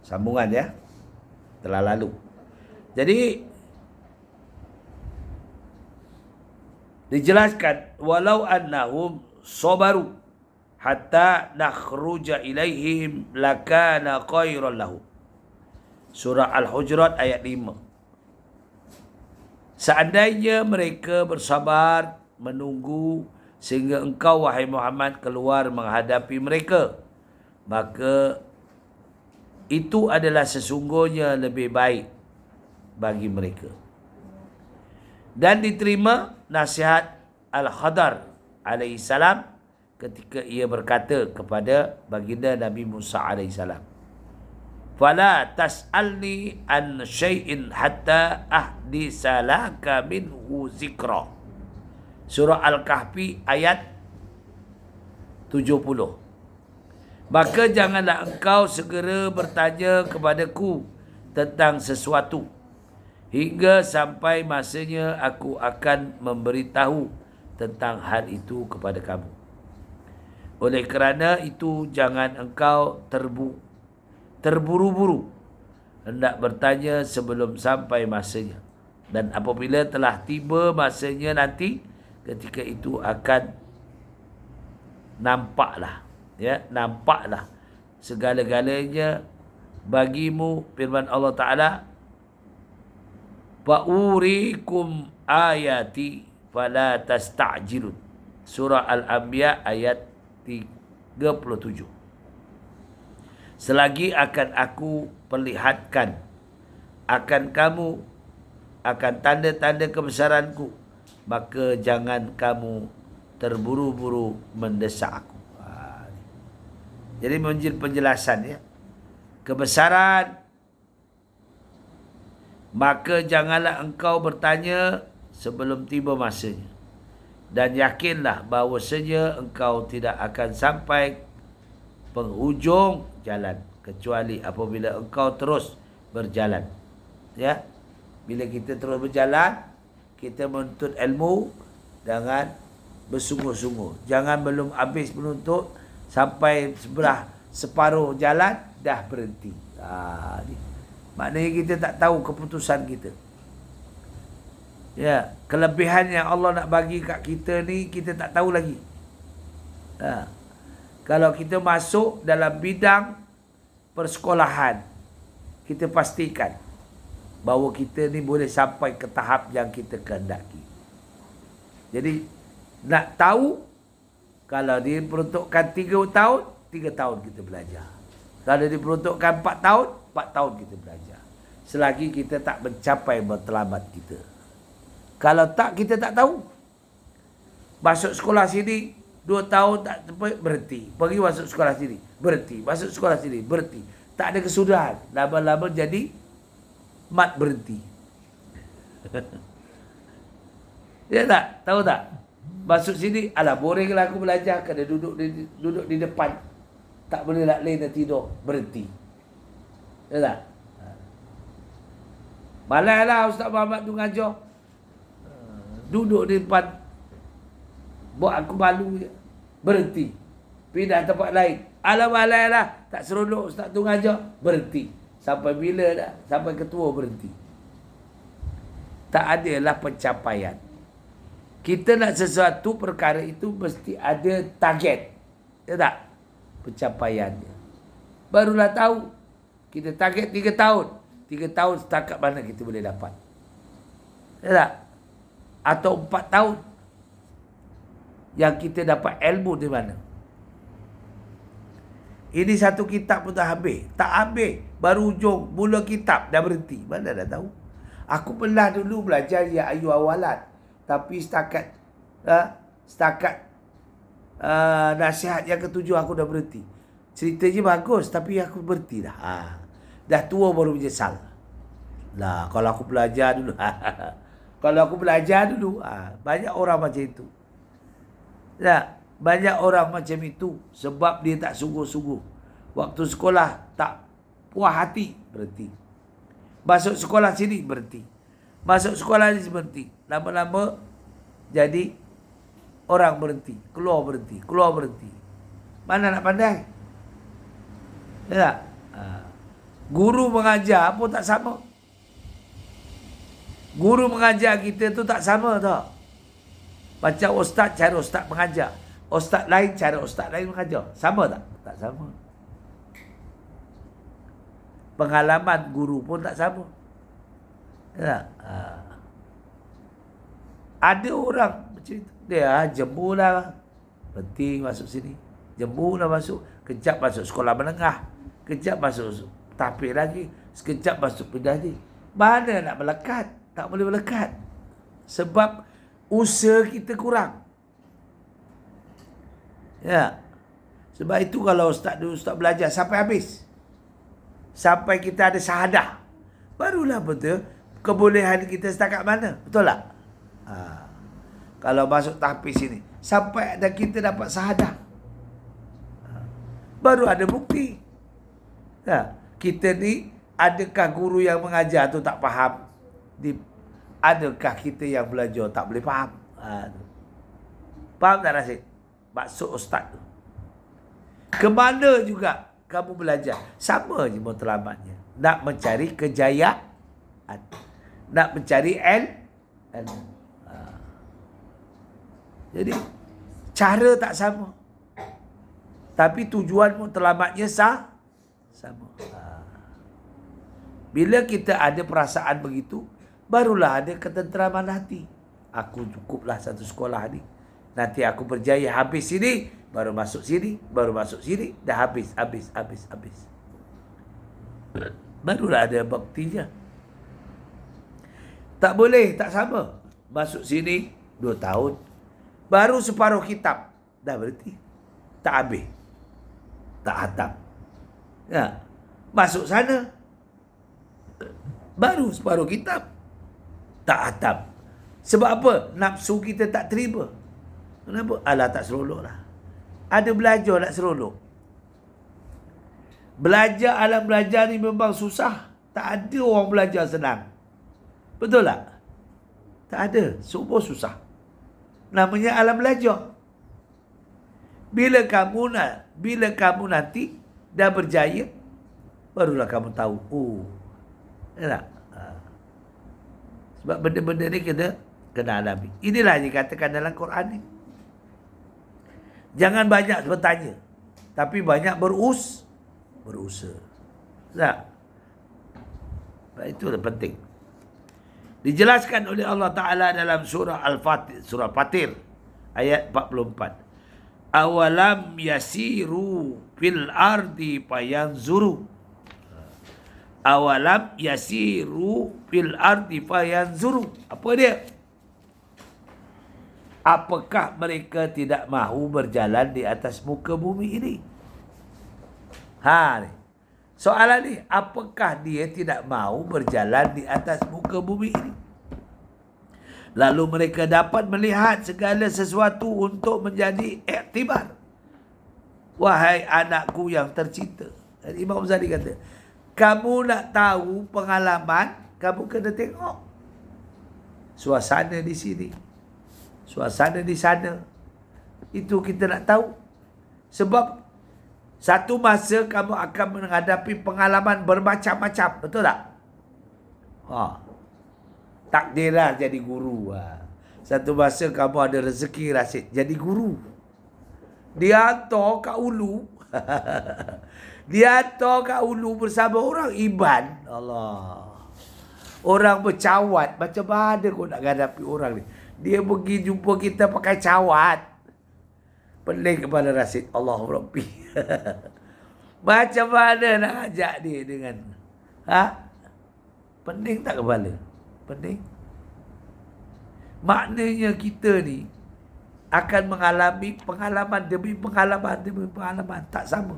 Sambungan ya. Telah lalu. Jadi dijelaskan walau annahum sabaru hatta nakhruja ilaihim lakana khairan lahum. Surah Al-Hujurat ayat 5. Seandainya mereka bersabar menunggu sehingga engkau wahai Muhammad keluar menghadapi mereka, maka itu adalah sesungguhnya lebih baik bagi mereka. Dan diterima nasihat Al-Khadar alaihi salam ketika ia berkata kepada baginda Nabi Musa alaihi salam, "Fala tas'alni an syai'in hatta ahdisa laka minhu zikra." Surah Al-Kahfi ayat 70. Maka janganlah engkau segera bertanya kepadaku tentang sesuatu hingga sampai masanya aku akan memberitahu tentang hal itu kepada kamu. Oleh kerana itu jangan engkau terburu-buru hendak bertanya sebelum sampai masanya. Dan apabila telah tiba masanya nanti, ketika itu akan nampaklah segala-galanya bagimu firman Allah Ta'ala, "Fa'urikum ayati fala tasta'jilun." Surah Al-Anbiya ayat 37. Selagi akan aku perlihatkan akan kamu akan tanda-tanda kebesaranku, maka jangan kamu terburu-buru mendesak aku. Jadi menjadi penjelasan ya. Kebesaran, maka janganlah engkau bertanya sebelum tiba masanya. Dan yakinlah bahawasanya engkau tidak akan sampai penghujung jalan kecuali apabila engkau terus berjalan. Ya. Bila kita terus berjalan, kita menuntut ilmu dengan bersungguh-sungguh. Jangan belum habis menuntut sampai separuh jalan dah berhenti. Maknanya kita tak tahu keputusan kita. Ya, kelebihan yang Allah nak bagi kat kita ni kita tak tahu lagi. Kalau kita masuk dalam bidang persekolahan, kita pastikan bahawa kita ni boleh sampai ke tahap yang kita kehendaki. Jadi nak tahu, kalau diperuntukkan 3 tahun, 3 tahun kita belajar. Kalau diperuntukkan 4 tahun, 4 tahun kita belajar. Selagi kita tak mencapai matlamat kita. Kalau tak, kita tak tahu. Masuk sekolah sini 2 tahun tak sampai, berhenti. Pergi masuk sekolah sini, berhenti. Masuk sekolah sini, berhenti. Tak ada kesudahan. Lama-lama jadi mat berhenti. Ya tak? Tahu tak? Masuk sini, alah boring lah aku belajar. Kena duduk di depan. Tak boleh nak lain dan tidur. Berhenti. Ya tak? Malai lah Ustaz Muhammad tu ngajar. Duduk di depan. Buat aku malu je. Berhenti. Pindah tempat lain. Alah malai lah. Tak seronok Ustaz tu ngajar. Berhenti. Sampai bila dah? Sampai ketua berhenti. Tak adalah pencapaian. Kita nak sesuatu perkara itu mesti ada target. Ya tak? Pencapaiannya. Barulah tahu. Kita target 3 tahun. 3 tahun setakat mana kita boleh dapat. Ya tak? Atau 4 tahun. Yang kita dapat ilmu di mana. Ini satu kitab pun tak habis. Tak habis. Baru ujung mula kitab dah berhenti. Mana dah tahu. Aku pernah dulu belajar ya ayu awalat. Tapi setakat nasihat yang ketujuh aku dah berhenti. Ceritanya bagus tapi aku berhenti dah. Dah tua baru menyesal. Lah kalau aku belajar dulu. Kalau aku belajar dulu. Banyak orang macam itu. Nah, banyak orang macam itu sebab dia tak sungguh-sungguh. Waktu sekolah tak puas hati, berhenti. Masuk sekolah sini berhenti. Masuk sekolah ni berhenti. Lama-lama jadi orang berhenti. Keluar berhenti. Keluar berhenti. Mana nak pandai? Ya tak? Guru mengajar pun tak sama. Guru mengajar kita tu tak sama tau. Macam ustaz, cara ustaz mengajar. Ustaz lain, cara ustaz lain mengajar. Sama tak? Tak sama. Pengalaman guru pun tak sama. Ya. Ada orang bercerita, dia jemurlah. Penting masuk sini. Jemurlah masuk. Kejap masuk sekolah menengah. Kejap masuk tahfiz lagi. Sekejap masuk pindah ni. Mana nak melekat? Tak boleh melekat. Sebab usaha kita kurang. Ya. Sebab itu kalau ustaz belajar sampai habis. Sampai kita ada syahadah. Barulah betul kebolehan kita setakat mana. Betul tak? Kalau masuk tahfiz sini. Sampai kita dapat syahadah. Baru ada bukti. Ya. Kita ni, adakah guru yang mengajar tu tak faham? Adakah kita yang belajar tak boleh faham? Faham tak Rasid? Maksud ustaz tu. Kemana juga kamu belajar, sama je matlamatnya. Nak mencari kejayaan. Nak mencari ilmu. Jadi, cara tak sama. Tapi tujuan matlamatnya sama. Bila kita ada perasaan begitu, barulah ada ketenteraman hati. Aku cukuplah satu sekolah ni. Nanti aku berjaya habis sini, baru masuk sini, baru masuk sini, dah habis. Barulah ada baktinya. Tak boleh, tak sama. Masuk sini 2 tahun, baru separuh kitab, dah berhenti. Tak habis. Tak hatam. Ya. Masuk sana, baru separuh kitab, tak hatam. Sebab apa? Nafsu kita tak terima. Kenapa? Alah, tak seronok lah. Ada belajar nak seronok. Belajar, alam belajar ni memang susah. Tak ada orang belajar senang. Betul tak? Tak ada. Semua susah. Namanya alam belajar. Bila kamu nanti dah berjaya, barulah kamu tahu. Ya tak? Sebab benda-benda ni kena alami. Inilah yang dikatakan dalam Quran ni. Jangan banyak bertanya, tapi banyak berusaha. Tak? Itu penting. Dijelaskan oleh Allah Ta'ala dalam surah Al-Fatir, surah Fatir, ayat 44. Awalam yasiru fil ardi fayanzuru. Awalam yasiru fil ardi fayanzuru. Apa dia? Apakah mereka tidak mahu berjalan di atas muka bumi ini? Ni. Soalan ni, apakah dia tidak mahu berjalan di atas muka bumi ini? Lalu mereka dapat melihat segala sesuatu untuk menjadi iktibar. Wahai anakku yang tercinta. Imam Ghazali kata, kamu nak tahu pengalaman, kamu kena tengok suasana di sini, suasana di sana. Itu kita nak tahu. Sebab satu masa kamu akan menghadapi pengalaman bermacam-macam. Betul tak? Takdirlah jadi guru. Satu masa kamu ada rezeki, Rasid, jadi guru. Dia hantar kat Ulu. Dia hantar kat Ulu bersama orang Iban. Allah. Orang bercawat. Macam mana kau nak hadapi orang ni? Dia pergi jumpa kita pakai cawat. Pening kepala Rasid. Allah Rabbi. Macam mana nak ajak dia dengan... Pening tak kepala? Pening. Maknanya kita ni akan mengalami pengalaman demi pengalaman. Tak sama.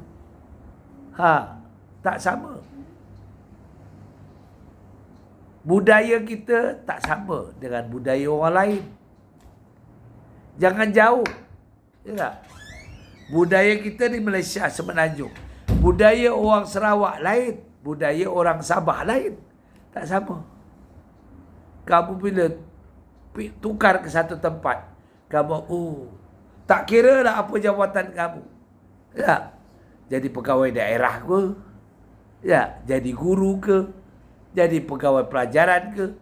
Tak sama. Budaya kita tak sama dengan budaya orang lain. Jangan jauh. Ya tak? Budaya kita di Malaysia Semenanjung. Budaya orang Sarawak lain. Budaya orang Sabah lain. Tak sama. Kamu bila tukar ke satu tempat, kamu, tak kira lah apa jawatan kamu. Ya. Jadi pegawai daerah ke, Ya, jadi guru ke, jadi pegawai pelajaran ke,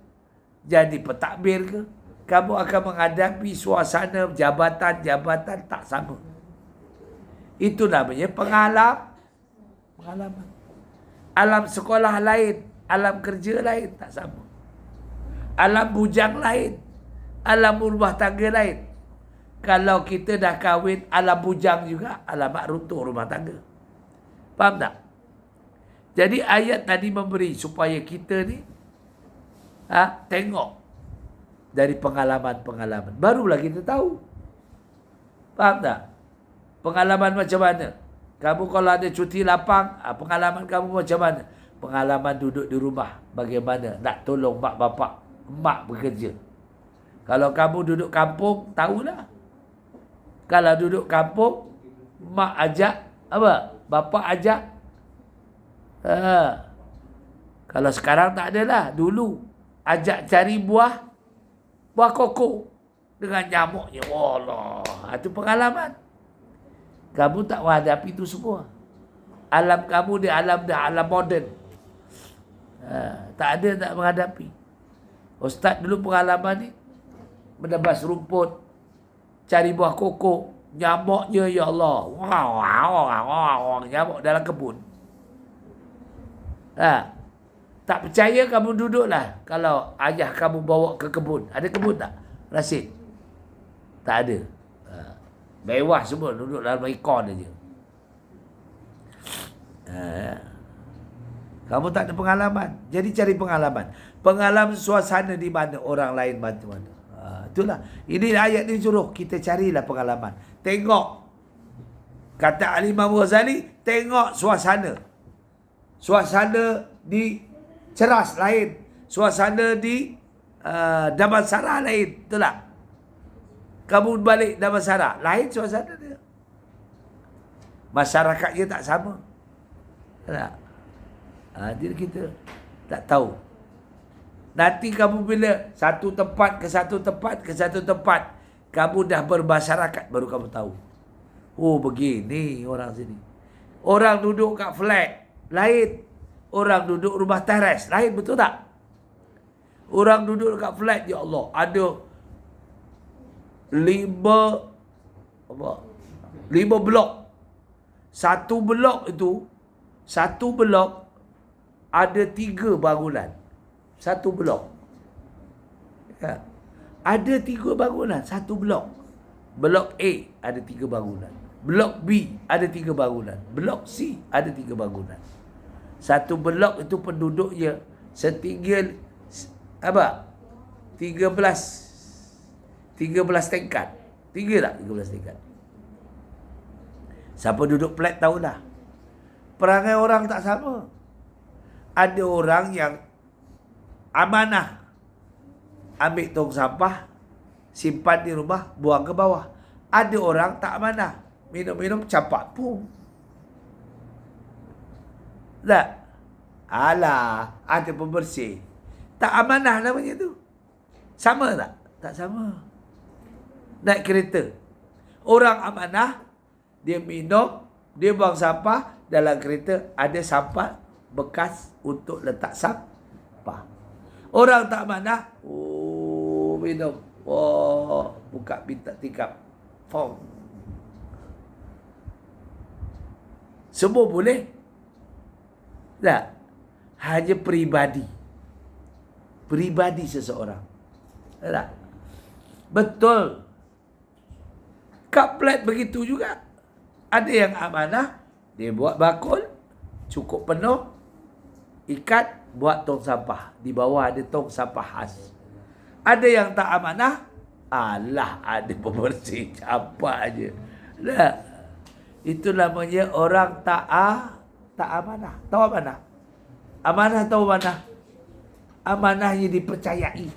jadi pentadbir ke, kamu akan menghadapi suasana jabatan-jabatan tak sama. Itu namanya pengalaman. Alam sekolah lain, alam kerja lain, tak sama. Alam bujang lain, alam rumah tangga lain. Kalau kita dah kahwin alam bujang juga, alamak runtuh rumah tangga. Faham tak? Jadi ayat tadi memberi supaya kita ni tengok dari pengalaman-pengalaman. Barulah kita tahu. Faham tak? Pengalaman macam mana? Kamu kalau ada cuti lapang, pengalaman kamu macam mana? Pengalaman duduk di rumah, bagaimana nak tolong mak bapak, mak bekerja. Kalau kamu duduk kampung, tahulah. Kalau duduk kampung, mak ajak, bapak ajak. Kalau sekarang tak adalah. Dulu ajak cari buah koko dengan nyamuknya. Allah, itu pengalaman. Kamu tak menghadapi itu semua. Alam kamu di alam moden. Tak ada tak menghadapi. Ustaz dulu pengalaman ni menebas rumput, cari buah koko, nyamuknya ya Allah. Nyamuk dalam kebun. Tak percaya kamu duduklah. Kalau ayah kamu bawa ke kebun. Ada kebun tak? Rasid? Tak ada. Mewah semua. Duduk dalam ikon aja. Kamu tak ada pengalaman. Jadi cari pengalaman. Pengalaman suasana di mana orang lain macam mana. Itulah. Ini ayat ni suruh kita carilah pengalaman. Tengok. Kata Al-Imam Ghazali, tengok suasana. Suasana di Ceras lain. Suasana di Damansara lain. Betul tak? Kamu balik Damansara, lain suasana dia. Masyarakatnya tak sama. Tak? Jadi kita tak tahu. Nanti kamu bila satu tempat ke satu tempat, kamu dah bermasyarakat, baru kamu tahu. Oh, begini orang sini. Orang duduk kat flat, lain. Orang duduk rumah teres, lain, betul tak? Orang duduk kat flat, ya Allah, ada 5 blok. Satu blok ada 3 bangunan. Satu blok. Ada 3 bangunan, satu blok. Blok A ada 3 bangunan. Blok B ada 3 bangunan. Blok C ada 3 bangunan. Satu blok itu penduduknya setinggi 13 tingkat. Tinggi tak 13 tingkat? Siapa duduk flat tahulah. Perangai orang tak sama. Ada orang yang amanah, ambil tong sampah, simpan di rumah, buang ke bawah. Ada orang tak amanah, minum-minum campak pun. Tak? Alah, ada pembersih. Tak amanah namanya tu. Sama tak? Tak sama. Naik kereta. Orang amanah, dia minum, dia buang sampah, dalam kereta ada sampah bekas untuk letak sampah. Orang tak amanah, minum. Buka pintu tikap. Semua boleh. Tak. Hanya peribadi seseorang. Tak. Betul. Kaplet begitu juga. Ada yang amanah, dia buat bakul, cukup penuh, ikat, buat tong sampah. Di bawah ada tong sampah khas. Ada yang tak amanah, ada pembersih, campak aje. Tak. Itu namanya orang tak amanah. Tahu amanah? Amanah tahu amanah? Amanahnya dipercayai.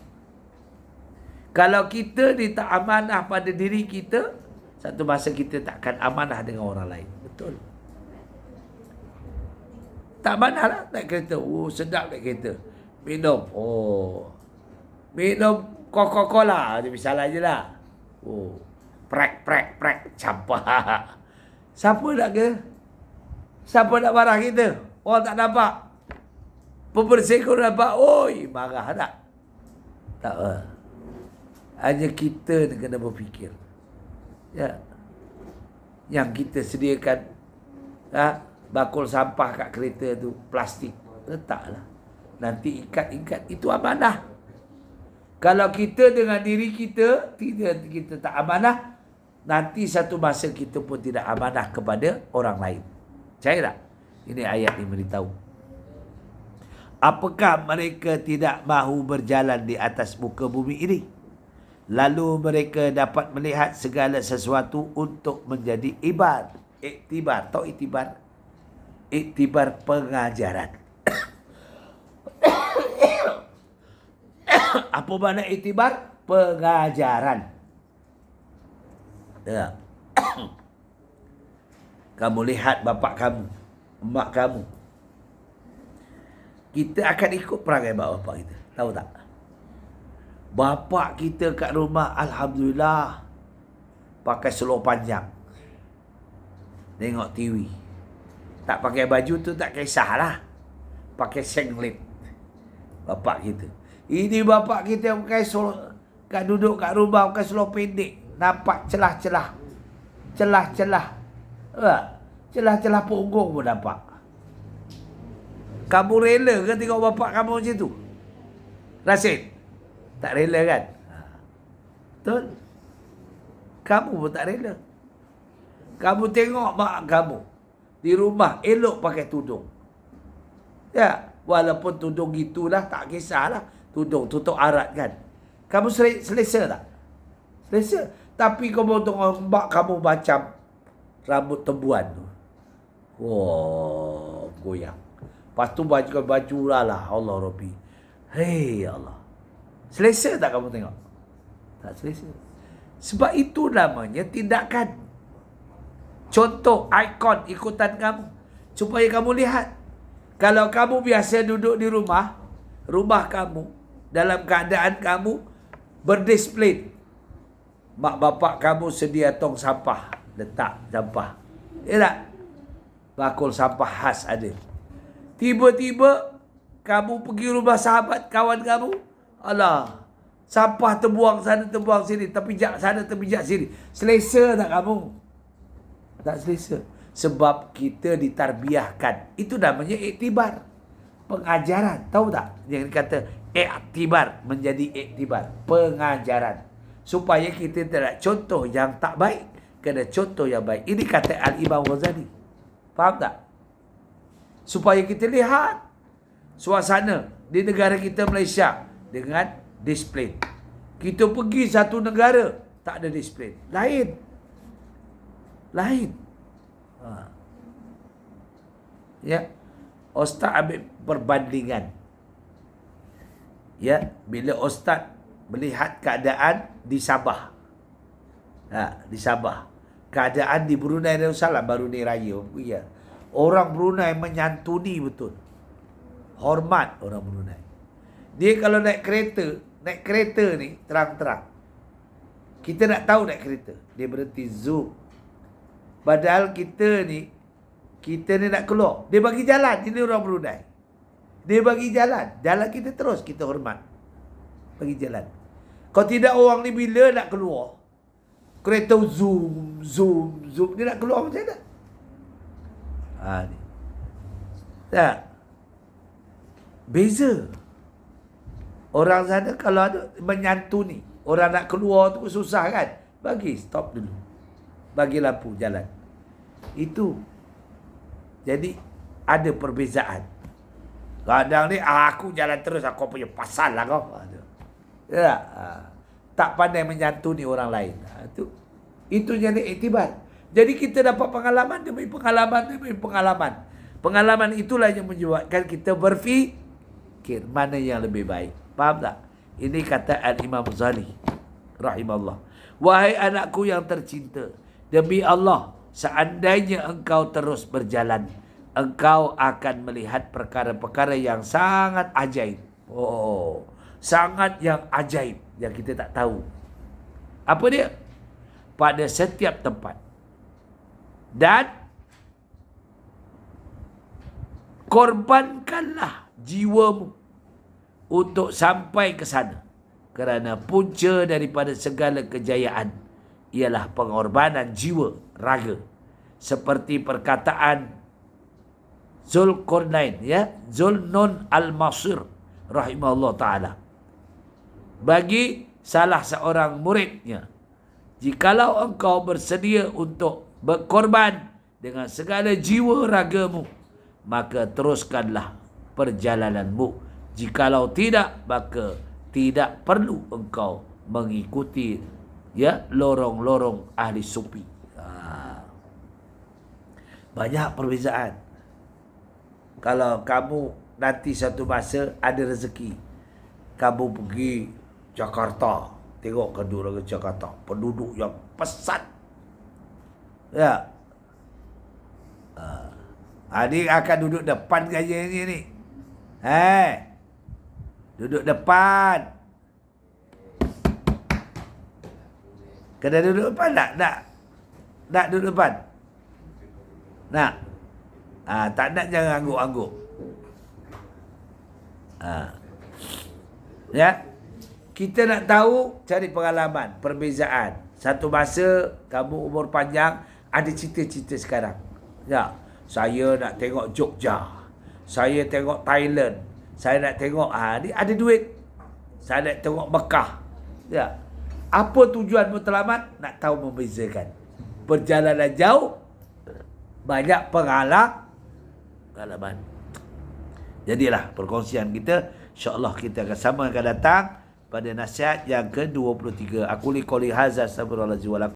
Kalau kita tak amanah pada diri kita, satu masa kita takkan amanah dengan orang lain. Betul. Tak amanah lah naik kereta. Sedap naik kereta. Minum. Minum Coca-Cola. Misalnya je lah. Prek. Campak. Siapa nak marah kita? Orang tak nampak. Pembersih kau nampak. Oi, marah tak? Tak. Hanya kita ni kena berfikir. Ya. Yang kita sediakan bakul sampah kat kereta tu plastik. Letaklah. Nanti ikat-ikat. Itu amanah. Kalau kita dengan diri kita tak amanah, nanti satu masa kita pun tidak amanah kepada orang lain. Percaya tak? Ini ayat yang beritahu. Apakah mereka tidak mahu berjalan di atas muka bumi ini? Lalu mereka dapat melihat segala sesuatu untuk menjadi iktibar. Tahu iktibar? Iktibar pengajaran. Apa makna iktibar? Pengajaran. Ya. Kamu lihat bapak kamu, emak kamu. Kita akan ikut perangai bapak kita. Tahu tak? Bapak kita kat rumah, alhamdulillah, pakai seluar panjang. Tengok TV. Tak pakai baju tu tak kisahlah. Pakai singlet. Bapak kita. Ini bapak kita pakai kat duduk kat rumah pakai seluar pendek. Nampak celah-celah. Celah-celah. Celah-celah punggung pun nampak. Kamu rela ke tengok bapak kamu macam tu? Rasid? Tak rela kan? Betul? Kamu pun tak rela. Kamu tengok mak kamu di rumah elok pakai tudung. Ya, walaupun tudung gitulah tak kisahlah. Tudung tutup aurat kan. Kamu selesa tak? Selesa. Tapi kamu tengok mak kamu macam rambut tembuan tu. Wah, goyang. Lepas tu baju lah Allah Rabbi. Hei Allah. Selesa tak kamu tengok? Tak selesa. Sebab itu namanya tindakan. Contoh, ikon ikutan kamu. Supaya kamu lihat. Kalau kamu biasa duduk di rumah kamu, dalam keadaan kamu berdisiplin. Mak bapak kamu sedia tong sampah. Letak sampah. Ya tak? Bakul sampah khas ada. Tiba-tiba kamu pergi rumah sahabat kawan kamu. Alah, sampah terbuang sana terbuang sini, terpijak sana terpijak sini. Selesa tak kamu? Tak selesa. Sebab kita ditarbiahkan. Itu namanya iktibar. Pengajaran. Tahu tak? Yang kata iktibar menjadi iktibar. Pengajaran. Supaya kita tidak contoh yang tak baik, kena contoh yang baik. Ini kata Al-Imam Ghazali. Faham tak? Supaya kita lihat suasana di negara kita Malaysia dengan disiplin. Kita pergi satu negara tak ada disiplin. Lain. Ya. Ustaz ambil perbandingan. Ya, bila ustaz melihat keadaan di Sabah. Di Sabah. Keadaan di Brunei Darussalam baru ni raya. Ya. Orang Brunei menyantuni betul. Hormat orang Brunei. Dia kalau naik kereta ni terang-terang. Kita nak tahu naik kereta. Dia berhenti zoom. Padahal kita ni nak keluar. Dia bagi jalan. Ini orang Brunei. Dia bagi jalan. Jalan kita terus. Kita hormat. Bagi jalan. Kalau tidak orang ni bila nak keluar. Kereta zoom. Dia nak keluar macam mana? Ni. Tak. Beza. Orang sana kalau ada menyantuni. Orang nak keluar tu susah kan? Bagi stop dulu. Bagi lampu jalan. Itu. Jadi ada perbezaan. Kadang ni aku jalan terus, aku punya pasal lah kau. Ya, tak pandai menyantuni orang lain. Itu jadi iktibar. Jadi kita dapat pengalaman demi pengalaman. Pengalaman itulah yang menyebabkan kita berfikir mana yang lebih baik. Faham tak? Ini kata Al-Imam Ghazali rahimahullah. Wahai anakku yang tercinta, demi Allah, seandainya engkau terus berjalan, engkau akan melihat perkara-perkara yang sangat ajaib. Sangat yang ajaib yang kita tak tahu. Apa dia? Pada setiap tempat. Dan korbankanlah jiwamu untuk sampai ke sana. Kerana punca daripada segala kejayaan ialah pengorbanan jiwa, raga. Seperti perkataan Zulkarnain, ya, Zulnun al-Masir rahimahullah ta'ala, bagi salah seorang muridnya, jikalau engkau bersedia untuk berkorban dengan segala jiwa ragamu, maka teruskanlah perjalananmu. Jikalau tidak, maka tidak perlu engkau mengikuti, ya, lorong-lorong ahli sufi. Banyak perbezaan. Kalau kamu nanti satu masa ada rezeki, kamu pergi Jakarta, tengok kedua ke Jakarta, penduduk yang pesat, ya, ini akan duduk depan gaya ni. Duduk depan. Kena duduk depan tak? Nak duduk depan? Nak? Tak nak, jangan angguk-angguk. Ya. Kita nak tahu, cari pengalaman, perbezaan. Satu masa kamu umur panjang, ada cita-cita sekarang. Ya. Saya nak tengok Jogja. Saya tengok Thailand. Saya nak tengok, ni ada duit. Saya nak tengok Mekah. Ya. Apa tujuan matlamat? Nak tahu membezakan. Perjalanan jauh, banyak pengalaman. Jadilah perkongsian kita. InsyaAllah kita akan sama akan datang pada nasihat yang ke-23. Aku li qouli hadza, astagfirullahalazim wa lakum.